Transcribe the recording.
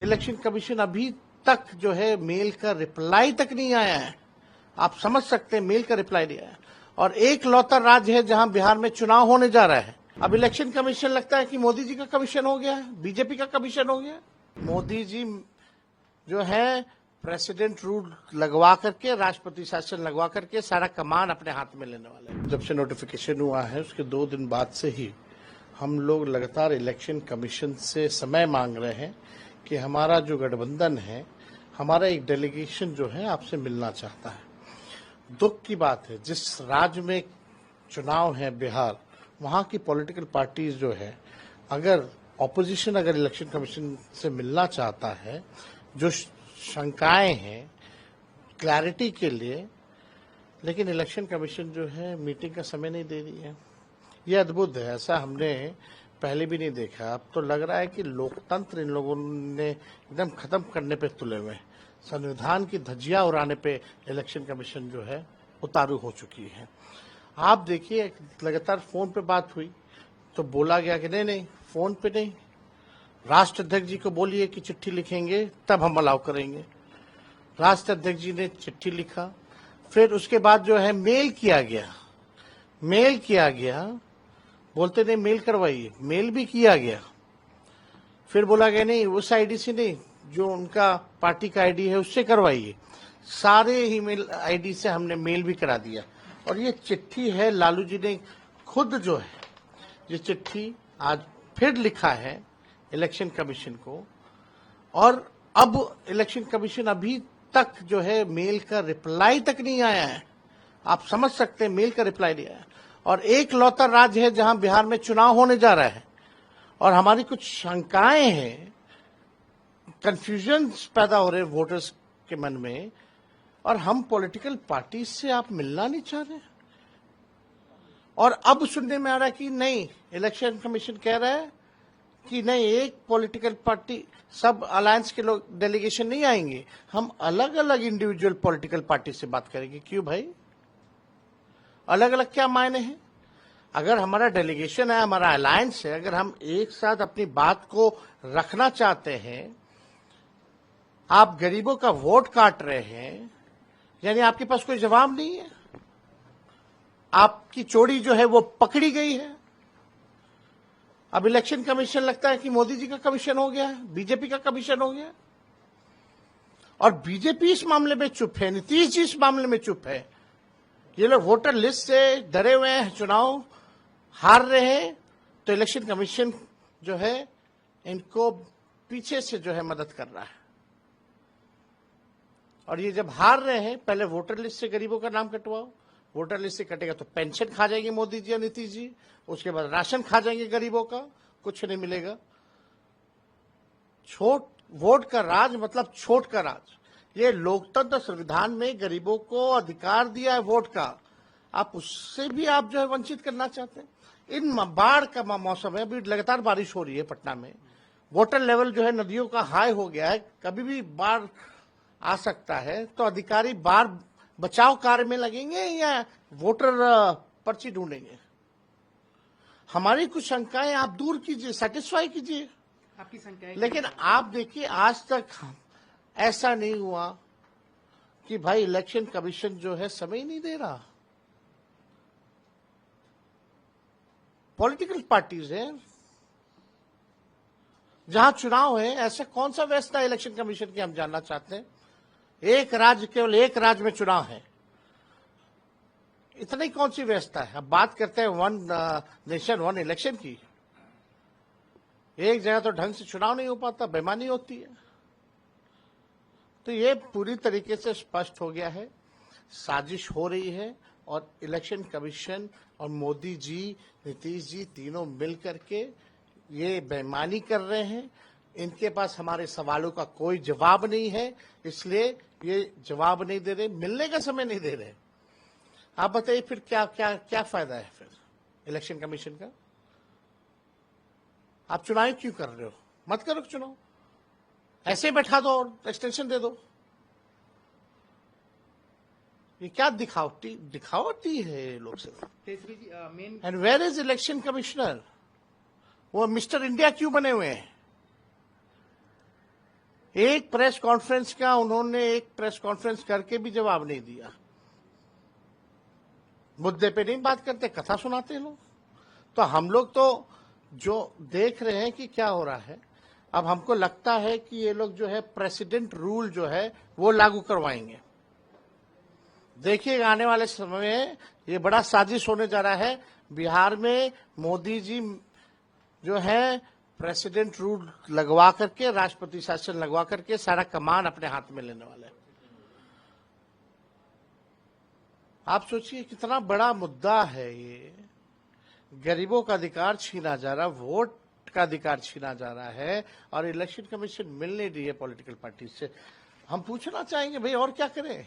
Election commission अभी तक जो है मेल का रिप्लाई तक नहीं आया है। आप समझ सकते हैं, मेल का रिप्लाई नहीं आया। और एक लौता राज्य है जहां बिहार में चुनाव होने जा रहा है। अब इलेक्शन कमीशन लगता है कि मोदी जी का कमीशन हो गया है, बीजेपी का कमीशन हो गया। मोदी जी जो है प्रेसिडेंट रूल लगवा करके, राष्ट्रपति शासन लगवा करके सारा कमान अपने हाथ में लेने वाले हैं। जब से नोटिफिकेशन हुआ है उसके 2 दिन बाद से ही हम लोग लगातार इलेक्शन कमीशन से समय मांग रहे हैं कि हमारा जो गठबंधन है, हमारा एक डेलीगेशन जो है आपसे मिलना चाहता है। दुख की बात है, जिस राज्य में चुनाव है बिहार, वहां की पॉलिटिकल पार्टीज जो है, अगर ऑपोजिशन अगर इलेक्शन कमीशन से मिलना चाहता है, जो शंकाएं हैं क्लैरिटी के लिए, लेकिन इलेक्शन कमीशन जो है मीटिंग का समय नहीं दे रही है। ये अद्भुत है, ऐसा हमने पहले भी नहीं देखा। अब तो लग रहा है कि लोकतंत्र इन लोगों ने एकदम खत्म करने पे तुले हुए हैं। संविधान की धज्जियां उड़ाने पे इलेक्शन कमीशन जो है उतारू हो चुकी है। आप देखिए, लगातार फोन पे बात हुई तो बोला गया कि नहीं फोन पे नहीं, राष्ट्र अध्यक्ष जी को बोलिए कि चिट्ठी लिखेंगे तब हम अलाउ करेंगे। राष्ट्र अध्यक्ष जी ने चिट्ठी लिखा, फिर उसके बाद जो है मेल किया गया, बोलते नहीं मेल करवाइए, मेल भी किया गया। फिर बोला गया नहीं उस आईडी से नहीं, जो उनका पार्टी का आईडी है उससे करवाइए। सारे ईमेल आईडी से हमने मेल भी करा दिया। और ये चिट्ठी है, लालू जी ने खुद जो है ये चिट्ठी आज फिर लिखा है इलेक्शन कमीशन को। और अब इलेक्शन कमीशन अभी तक जो है मेल का रिप्लाई तक नहीं आया है। आप समझ सकते हैं, मेल का रिप्लाई नहीं आया। और एक लौता राज्य है जहां बिहार में चुनाव होने जा रहा है और हमारी कुछ शंकाएं हैं, कंफ्यूजन पैदा हो रहे हैं वोटर्स के मन में, और हम पॉलिटिकल पार्टी से आप मिलना नहीं चाह रहे। और अब सुनने में आ रहा है कि नहीं, इलेक्शन कमीशन कह रहा है कि नहीं, एक पॉलिटिकल पार्टी, सब अलायंस के लोग डेलीगेशन नहीं आएंगे, हम अलग अलग इंडिविजुअल पॉलिटिकल पार्टी से बात करेंगे। क्यों भाई, अलग अलग क्या मायने हैं? अगर हमारा डेलीगेशन है, हमारा अलायंस है, अगर हम एक साथ अपनी बात को रखना चाहते हैं, आप गरीबों का वोट काट रहे हैं, यानी आपके पास कोई जवाब नहीं है, आपकी चोरी जो है वो पकड़ी गई है। अब इलेक्शन कमीशन लगता है कि मोदी जी का कमीशन हो गया है, बीजेपी का कमीशन हो गया। और बीजेपी इस मामले में चुप है, नीतीश जी इस मामले में चुप है। ये लोग वोटर लिस्ट से डरे हुए हैं, चुनाव हार रहे हैं, तो इलेक्शन कमीशन जो है इनको पीछे से जो है मदद कर रहा है। और ये जब हार रहे हैं, पहले वोटर लिस्ट से गरीबों का नाम कटवाओ, वोटर लिस्ट से कटेगा तो पेंशन खा जाएंगे मोदी जी या नीतीश जी, उसके बाद राशन खा जाएंगे गरीबों का, कुछ नहीं मिलेगा। छोट वोट का राज मतलब छोट का राज। ये लोकतंत्र संविधान में गरीबों को अधिकार दिया है वोट का, आप उससे भी आप जो है वंचित करना चाहते हैं। इन बाढ़ का मौसम है, अभी लगातार बारिश हो रही है पटना में, वाटर लेवल जो है नदियों का हाई हो गया है, कभी भी बाढ़ आ सकता है। तो अधिकारी बाढ़ बचाव कार्य में लगेंगे या वोटर पर्ची ढूंढेंगे? हमारी कुछ शंकाएं आप दूर कीजिए, सेटिस्फाई कीजिए आपकी शंकाएं। लेकिन आप देखिए, आज तक ऐसा नहीं हुआ कि भाई इलेक्शन कमीशन जो है समय नहीं दे रहा। पॉलिटिकल पार्टीज है, जहां चुनाव है, ऐसा कौन सा व्यवस्था इलेक्शन कमीशन की हम जानना चाहते हैं। एक राज्य, केवल एक राज्य में चुनाव है, इतनी कौन सी व्यवस्था है। अब बात करते हैं वन नेशन वन इलेक्शन की, एक जगह तो ढंग से चुनाव नहीं हो पाता, बेईमानी होती है। तो ये पूरी तरीके से स्पष्ट हो गया है, साजिश हो रही है। और इलेक्शन कमीशन और मोदी जी, नीतीश जी तीनों मिल करके ये बेईमानी कर रहे हैं। इनके पास हमारे सवालों का कोई जवाब नहीं है, इसलिए ये जवाब नहीं दे रहे, मिलने का समय नहीं दे रहे। आप बताइए फिर क्या क्या क्या फायदा है फिर इलेक्शन कमीशन का? आप चुनाव क्यों कर रहे हो? मत करो चुनाव, ऐसे बैठा दो और एक्सटेंशन दे दो। ये क्या दिखावटी है ये लोग से। And where is election commissioner? वो मिस्टर इंडिया क्यों बने हुए हैं? एक प्रेस कॉन्फ्रेंस का उन्होंने एक प्रेस कॉन्फ्रेंस करके भी जवाब नहीं दिया। मुद्दे पे नहीं बात करते, कथा सुनाते लोग। तो हम लोग तो जो देख रहे हैं कि क्या हो रहा है, अब हमको लगता है कि ये लोग जो है प्रेसिडेंट रूल जो है वो लागू करवाएंगे। देखिए आने वाले समय में ये बड़ा साजिश होने जा रहा है। बिहार में मोदी जी जो है प्रेसिडेंट रूल लगवा करके, राष्ट्रपति शासन लगवा करके सारा कमान अपने हाथ में लेने वाले हैं। आप सोचिए कितना बड़ा मुद्दा है ये। गरीबों का अधिकार छीना जा रहा, वोट का अधिकार छीना जा रहा है, और इलेक्शन कमीशन मिल नहीं रही है पॉलिटिकल पार्टी से। हम पूछना चाहेंगे भाई और क्या करें।